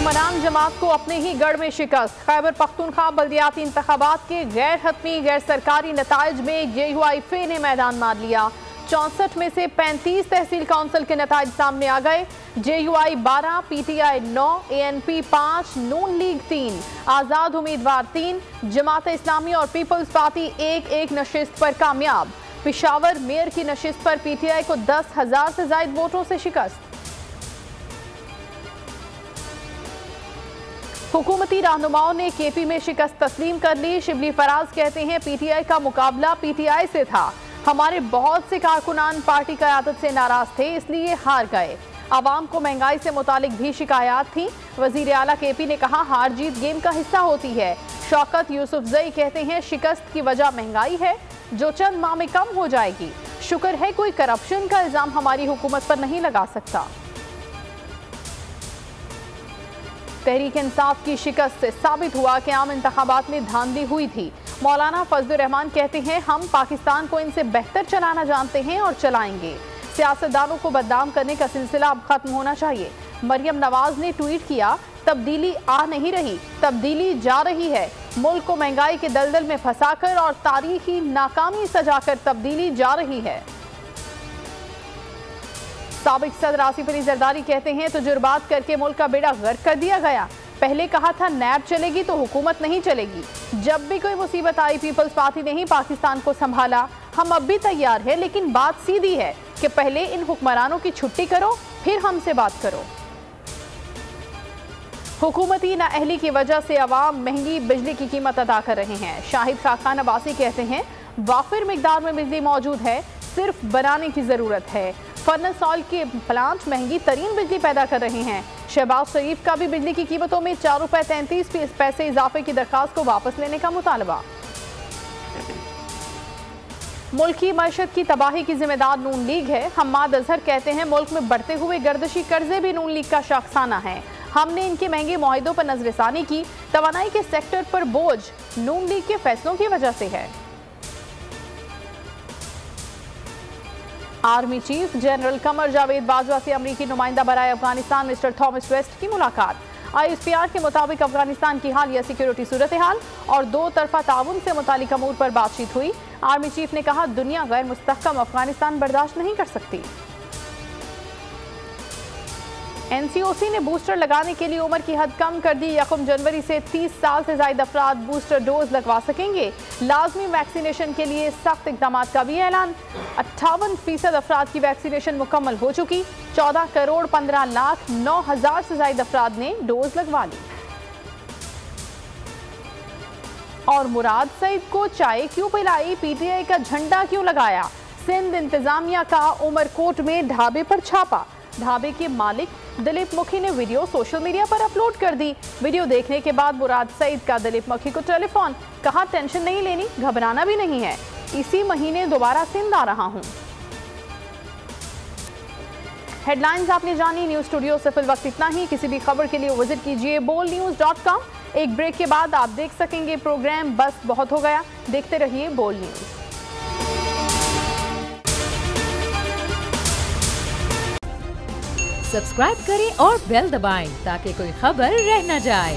हुक्मरान जमात को अपने ही गढ़ में शिकस्त। खैबर पख्तूनख्वा बल्दियाती इंतखाबात के गैर हतमी गैर सरकारी नताइज में JUIF ने मैदान मार लिया। 64 में से 35 तहसील काउंसिल के नताइज सामने आ गए। JUI 12, PTI 9, ANP 5, नून लीग 3, आज़ाद उम्मीदवार 3, जमात इस्लामी और पीपल्स पार्टी एक नशिस्त पर कामयाब। पेशावर मेयर की नशिस्त पर PTI को 10,000 से ज्यादा वोटों से शिकस्त। हुकूमती रहनुमाओं ने KP में शिकस्त तस्लीम कर ली। शिबली फराज कहते हैं PTI का मुकाबला PTI से था। हमारे बहुत से कारकुनान पार्टी क़यादत से नाराज थे, इसलिए हार गए। आवाम को महंगाई से मुतालिक भी शिकायत थी। वजीर आला KP ने कहा हार जीत गेम का हिस्सा होती है। शौकत यूसुफजई कहते हैं शिकस्त की वजह महंगाई है, जो चंद माह में कम हो जाएगी। शुक्र है कोई करप्शन का इल्जाम हमारी हुकूमत पर नहीं लगा सकता। तहरीक इंसाफ की शिकस्त से साबित हुआ कि आम इंतखाबात में धांधली हुई थी। मौलाना फजलुर रहमान कहते हैं हम पाकिस्तान को इनसे बेहतर चलाना जानते हैं और चलाएंगे। सियासतदानों को बदनाम करने का सिलसिला अब खत्म होना चाहिए। मरियम नवाज ने ट्वीट किया तब्दीली आ नहीं रही, तब्दीली जा रही है। मुल्क को महंगाई के दलदल में फंसाकर और तारीखी नाकामी सजाकर तब्दीली जा रही है। साबिक सदर आसिफ अली जरदारी कहते हैं तजुर्बात करके मुल्क का बेड़ा गर्क कर दिया गया। पहले कहा था नैब चलेगी तो हुकूमत नहीं चलेगी। जब भी कोई मुसीबत आई पीपल्स पार्टी ने ही पाकिस्तान को संभाला। हम अब भी तैयार है, लेकिन बात सीधी है कि पहले इन हुक्मरानों की छुट्टी करो, फिर हमसे बात करो। हुकूमती नाअहली की वजह से अवाम महंगी बिजली की कीमत अदा कर रहे हैं। शाहिद खान अब्बासी कहते हैं वाफिर मिकदार में बिजली मौजूद है, सिर्फ बनाने की जरूरत है। फर्नेस ऑयल के प्लांट महंगी तरीन बिजली पैदा कर रहे हैं। शहबाज शरीफ का भी बिजली की कीमतों में 4 रुपए 33 पैसे इजाफे की दरखास्त को वापस लेने का मुतालबा। मुल्क की मईशत की तबाही की जिम्मेदार नून लीग है। हम्माद अजहर कहते हैं मुल्क में बढ़ते हुए गर्दिशी कर्जे भी नून लीग का शाखसाना है। हमने इनके महंगे मुआहिदों पर नजरसानी की। तवानाई के सेक्टर पर बोझ नून लीग के फैसलों की वजह से है। Army chief general Qamar Javed Bajwa से अमरीकी नुमाइंदा बराए अफगानिस्तान मिस्टर थॉमस वेस्ट की मुलाकात। ISPR के मुताबिक अफगानिस्तान की हालिया सिक्योरिटी सूरत हाल और 2 तरफा ताउन से मुतालिक अमूर पर बातचीत हुई। आर्मी चीफ ने कहा दुनिया गैर मुस्तहकम अफगानिस्तान बर्दाश्त नहीं कर सकती। NCOC ने बूस्टर लगाने के लिए उम्र की हद कम कर दी। 1 जनवरी से 30 साल से ज्यादा अफराद बूस्टर डोज लगवा सकेंगे। लाजमी वैक्सीनेशन के लिए सख्त इकदाम का भी ऐलान। 58% अफराद की वैक्सीनेशन मुकम्मल हो चुकी। 14,15,09,000 से ज्यादा अफराद ने डोज लगवा ली। और मुराद सईद को चाय क्यों पिलाई, PTI का झंडा क्यों लगाया। सिंध इंतजामिया का उमरकोट में ढाबे पर छापा। ढाबे के मालिक दिलीप मुखी ने वीडियो सोशल मीडिया पर अपलोड कर दी। वीडियो देखने के बाद मुराद सईद का दिलीप मुखी को टेलीफोन, कहा टेंशन नहीं लेनी, घबराना भी नहीं है, इसी महीने दोबारा सिंध आ रहा हूं। हेडलाइंस आपने जानी। न्यूज स्टूडियो से फिल वक्त इतना ही। किसी भी खबर के लिए विजिट कीजिए bolnews.com। एक ब्रेक के बाद आप देख सकेंगे प्रोग्राम बस बहुत हो गया। देखते रहिए बोल न्यूज। सब्सक्राइब करें और बेल दबाएं ताकि कोई खबर रह न जाए।